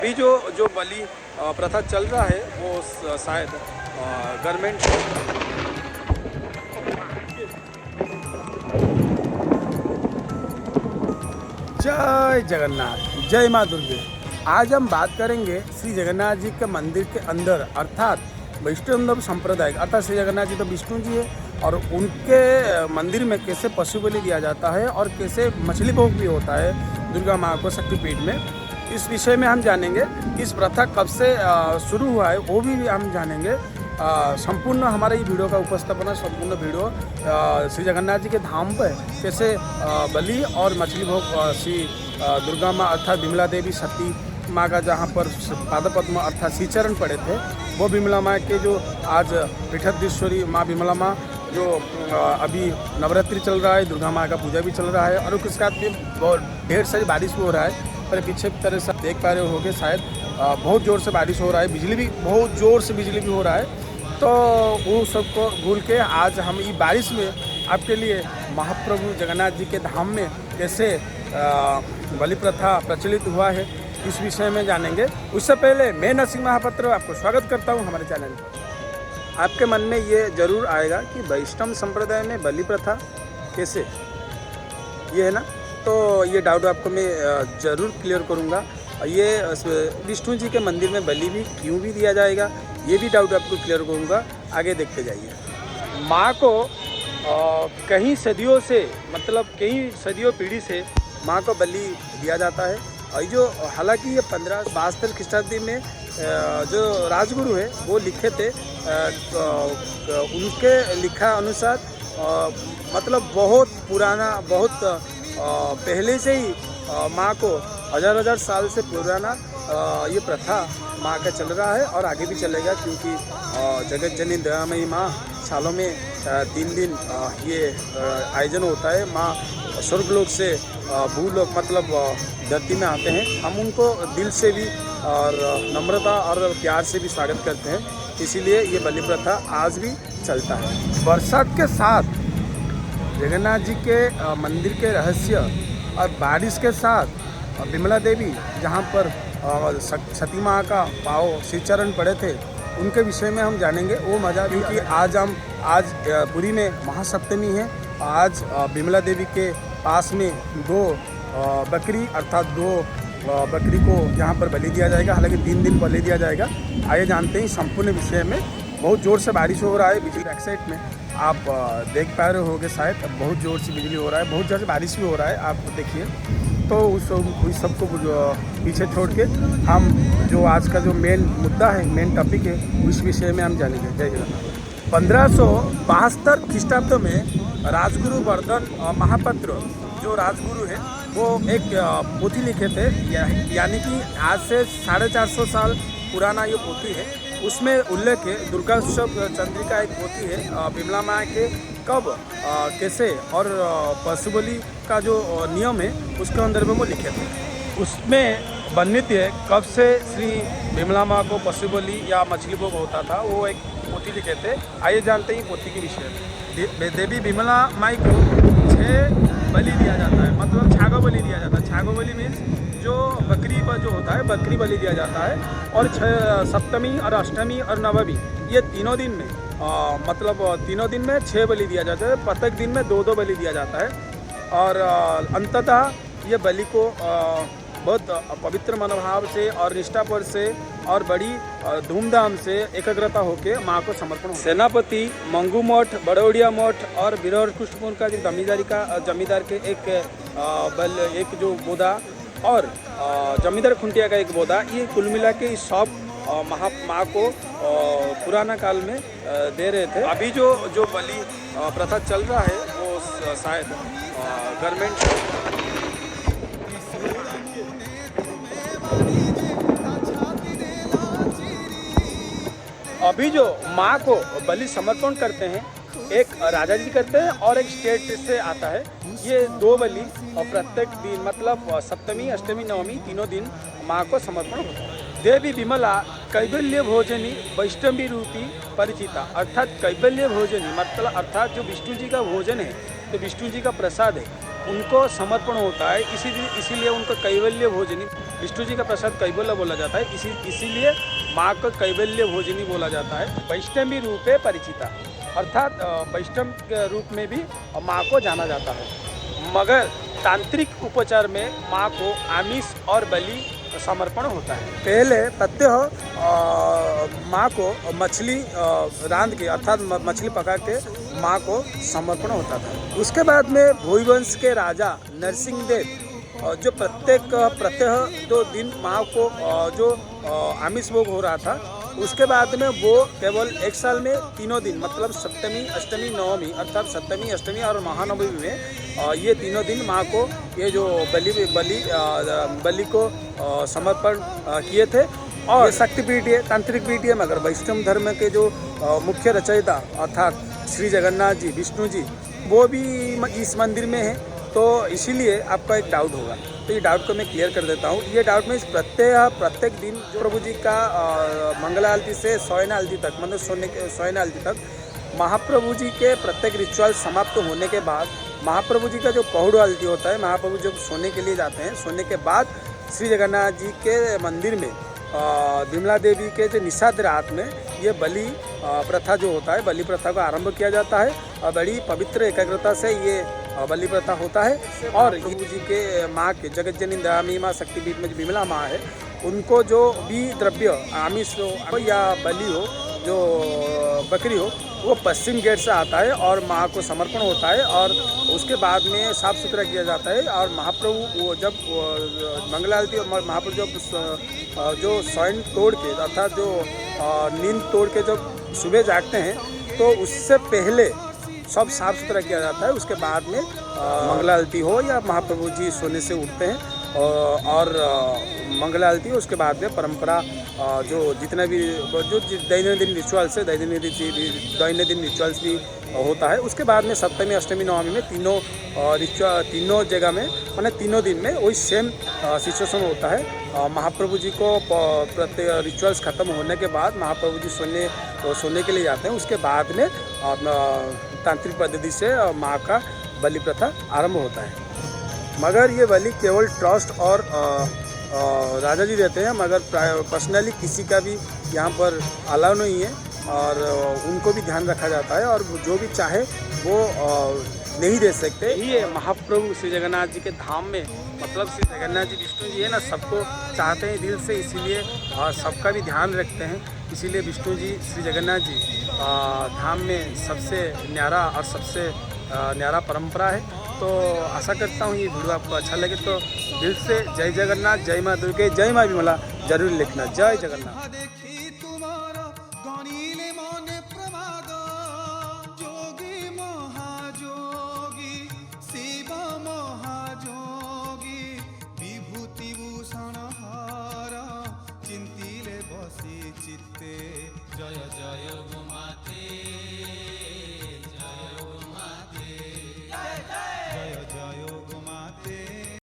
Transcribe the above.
अभी जो बलि प्रथा चल रहा है वो शायद गवर्नमेंट। जय जगन्नाथ, जय माँ दुर्गे। आज हम बात करेंगे श्री जगन्नाथ जी के मंदिर के अंदर अर्थात वैष्णव संप्रदाय अर्थात श्री जगन्नाथ जी तो विष्णु जी है और उनके मंदिर में कैसे पशु बलि दिया जाता है और कैसे मछली भोग भी होता है दुर्गा माँ को शक्तिपीठ में। इस विषय में हम जानेंगे। इस प्रथा कब से शुरू हुआ है वो भी हम जानेंगे। संपूर्ण हमारे ये वीडियो का उपस्थापना संपूर्ण वीडियो श्री जगन्नाथ जी के धाम पर कैसे बलि और मछली भोग श्री दुर्गा माँ अर्थात विमला देवी सती माँ का जहाँ पर पादपद्म अर्थात श्रीचरण पड़े थे वो विमला माँ के जो आज पीठधीश्वरी माँ विमला माँ जो अभी नवरात्रि चल रहा है, दुर्गा माँ का पूजा भी चल रहा है और उसके साथ भी ढेर सारी बारिश भी हो रहा है। पर पीछे की तरह से देख पा रहे होगे शायद बहुत ज़ोर से बारिश हो रहा है, बिजली भी बहुत ज़ोर से बिजली भी हो रहा है। तो वो सबको भूल के आज हम ये बारिश में आपके लिए महाप्रभु जगन्नाथ जी के धाम में कैसे बलि प्रथा प्रचलित हुआ है इस विषय में जानेंगे। उससे पहले मैं नरसिंह महापात्र आपको स्वागत करता हूँ हमारे चैनल पर। आपके मन में ये जरूर आएगा कि वैष्णव संप्रदाय में बलि प्रथा कैसे, ये है ना, तो ये डाउट आपको मैं ज़रूर क्लियर करूँगा। ये विष्णु जी के मंदिर में बलि भी क्यों भी दिया जाएगा ये भी डाउट आपको क्लियर करूँगा। आगे देखते जाइए। माँ को कई सदियों से मतलब कई सदियों पीढ़ी से माँ को बलि दिया जाता है। और जो हालांकि ये 1572 ख्रीष्टाब्दी में जो राजगुरु है वो लिखे थे, उनके लिखा अनुसार मतलब बहुत पुराना बहुत पहले से ही माँ को हजार साल से पुराना ये प्रथा माँ का चल रहा है और आगे भी चलेगा, क्योंकि जगत जननी दयामयी माँ सालों में 3 दिन ये आयोजन होता है। माँ स्वर्गलोक से भूलोक मतलब धरती में आते हैं। हम उनको दिल से भी और नम्रता और प्यार से भी स्वागत करते हैं, इसीलिए ये बलि प्रथा आज भी चलता है। बरसात के साथ जगन्नाथ जी के मंदिर के रहस्य और बारिश के साथ विमला देवी जहाँ पर सती माँ का पाँव श्रीचरण पड़े थे उनके विषय में हम जानेंगे वो मज़ा, क्योंकि आज पुरी में महासप्तमी है। आज विमला देवी के पास में 2 बकरी अर्थात 2 बकरी को यहाँ पर बलि दिया जाएगा। हालांकि 3 दिन बलि दिया जाएगा। आइए जानते हैं संपूर्ण विषय में। बहुत ज़ोर से बारिश हो रहा है, बिजली बैक साइड में आप देख पा रहे होगे शायद बहुत ज़ोर से बिजली हो रहा है, बहुत ज़ोर से बारिश भी हो रहा है, आप देखिए। तो उस सबको पीछे छोड़ के हम जो आज का जो मेन मुद्दा है, मेन टॉपिक है, उस विषय में हम जानेंगे। जय जगन्नाथ। 1572 ख्रीष्टाब्द में राजगुरु वर्धन महापात्र जो राजगुरु है वो एक पोथी लिखे थे, यानी कि आज से 450 साल पुराना ये पोथी है। उसमें उल्लेख है दुर्गा चंद्रिका एक पोथी है विमला माँ के कब कैसे और पशु बलि का जो नियम है उसके अंदर में वो लिखे थे। उसमें वर्णित है कब से श्री विमला माँ को पशु बलि या मछली भोग होता था, वो एक पोथी लिखे थे। आइए जानते हैं पोथी के विषय में। देवी विमला माई को 6 बलि दिया जाता है, मतलब छागो बलि दिया जाता है। छागो बलि मीन्स जो बकरी पर जो होता है बकरी बलि दिया जाता है। और सप्तमी और अष्टमी और नवमी ये तीनों दिन में मतलब तीनों दिन में 6 बलि दिया जाता है। प्रत्येक दिन में 2-2 बलि दिया जाता है। और अंततः ये बलि को बहुत पवित्र मनोभाव से और निष्ठापर से और बड़ी धूमधाम से एकाग्रता होकर माँ को समर्पण। सेनापति मंगू मठ, बड़ौड़िया मठ और बिरहर कुष्ठपुर का जो जमींदार के एक जो बोदा और जमींदार खुंटिया का एक बोदा, ये कुल मिला के इस सब माँ को पुराना काल में दे रहे थे। अभी जो बलि प्रथा चल रहा है वो शायद गवर्नमेंट। अभी जो माँ को बलि समर्पण करते हैं एक राजा जी करते हैं और एक स्टेट से आता है। ये 2 बलि और प्रत्येक दिन मतलब सप्तमी अष्टमी नवमी तीनों दिन माँ को समर्पण होता है। देवी विमला कैवल्य भोजनी वैष्णवी रूपी परिचिता, अर्थात कैवल्य भोजनी मतलब अर्थात जो विष्णु जी का भोजन है तो विष्णु जी का प्रसाद है उनको समर्पण होता है, इसीलिए उनको कैवल्य भोजनी विष्णु जी का प्रसाद कैवल्य बोला जाता है, इसीलिए माँ को कैवल्य भोजनी बोला जाता है। वैष्णवी रूपे परिचिता, अर्थात वैष्णव के रूप में भी माँ को जाना जाता है। मगर तांत्रिक उपचार में माँ को आमिष और बलि समर्पण होता है। पहले प्रत्यह माँ को मछली रांध के अर्थात मछली पका के माँ को समर्पण होता था। उसके बाद में भोईवंश के राजा नरसिंह देव जो प्रत्यह 2 दिन माँ को जो आमिष भोग हो रहा था, उसके बाद में वो केवल 1 साल में 3 दिन मतलब सप्तमी, अष्टमी, नवमी अर्थात सप्तमी, अष्टमी और महानवमी में ये 3 दिन माँ को ये जो बलि को समर्पण किए थे। और ये शक्तिपीठ है, तांत्रिक पीठ है, मगर वैष्णव धर्म के जो मुख्य रचयिता अर्थात श्री जगन्नाथ जी, विष्णु जी, वो भी इस मंदिर में है। तो इसीलिए आपका एक डाउट होगा, तो ये डाउट को मैं क्लियर कर देता हूँ। ये डाउट में प्रत्येक दिन जो प्रभु जी का मंगला आरती से सोयना आरती तक, मतलब सोयना आरती तक महाप्रभु जी के प्रत्येक रिचुअल समाप्त होने के बाद महाप्रभु जी का जो पहुड़ आरती होता है, महाप्रभु जब सोने के लिए जाते हैं, सोने के बाद श्री जगन्नाथ जी के मंदिर में विमला देवी के जो निषाद रात में ये बलि प्रथा जो होता है, बलि प्रथा का आरंभ किया जाता है और बड़ी पवित्र एकाग्रता से ये बलि प्रथा होता है। और प्रभु जी के माँ के जगत जननी दयामी माँ शक्तिपीठ में जो विमला माँ है, उनको जो भी द्रव्य आमिष हो या बलि हो, जो बकरी हो, वो पश्चिम गेट से आता है और माँ को समर्पण होता है और उसके बाद में साफ़ सुथरा किया जाता है। और महाप्रभु वो जब मंगला आरती और महाप्रभु जब जो शयन तोड़ के अर्थात जो नींद तोड़ के जब सुबह जागते हैं, तो उससे पहले सब साफ़ सुथरा किया जाता है। उसके बाद में मंगला आरती हो या महाप्रभु जी सोने से उठते हैं और मंगला आरती, उसके बाद में परंपरा जो जितना भी जो दैनंदिन रिचुअल्स है, दैनंदिन रिचुअल्स भी होता है। उसके बाद में सप्तमी, अष्टमी, नवमी में तीनों जगह में मैंने 3 दिन में वही सेम सिचुएशन होता है। महाप्रभु जी को प्रत्येक रिचुअल्स ख़त्म होने के बाद महाप्रभु जी सोने के लिए जाते हैं। उसके बाद में तांत्रिक पद्धति से माँ का बलि प्रथा आरंभ होता है। मगर ये बलि केवल ट्रस्ट और राजा जी देते हैं, मगर पर्सनली किसी का भी यहाँ पर अलाउ नहीं है और उनको भी ध्यान रखा जाता है और जो भी चाहे वो नहीं दे सकते। ये महाप्रभु श्री जगन्नाथ जी के धाम में, मतलब श्री जगन्नाथ जी विष्णु जी है ना, सबको चाहते हैं दिल से, इसीलिए सबका भी ध्यान रखते हैं। इसीलिए विष्णु जी, श्री जगन्नाथ जी धाम में सबसे न्यारा और सबसे न्यारा परंपरा है। तो आशा करता हूँ ये वीडियो आपको अच्छा लगे, तो दिल से जय जगन्नाथ, जय माँ दुर्गे, जय माँ विमला जरूर लिखना। जय जगन्नाथ।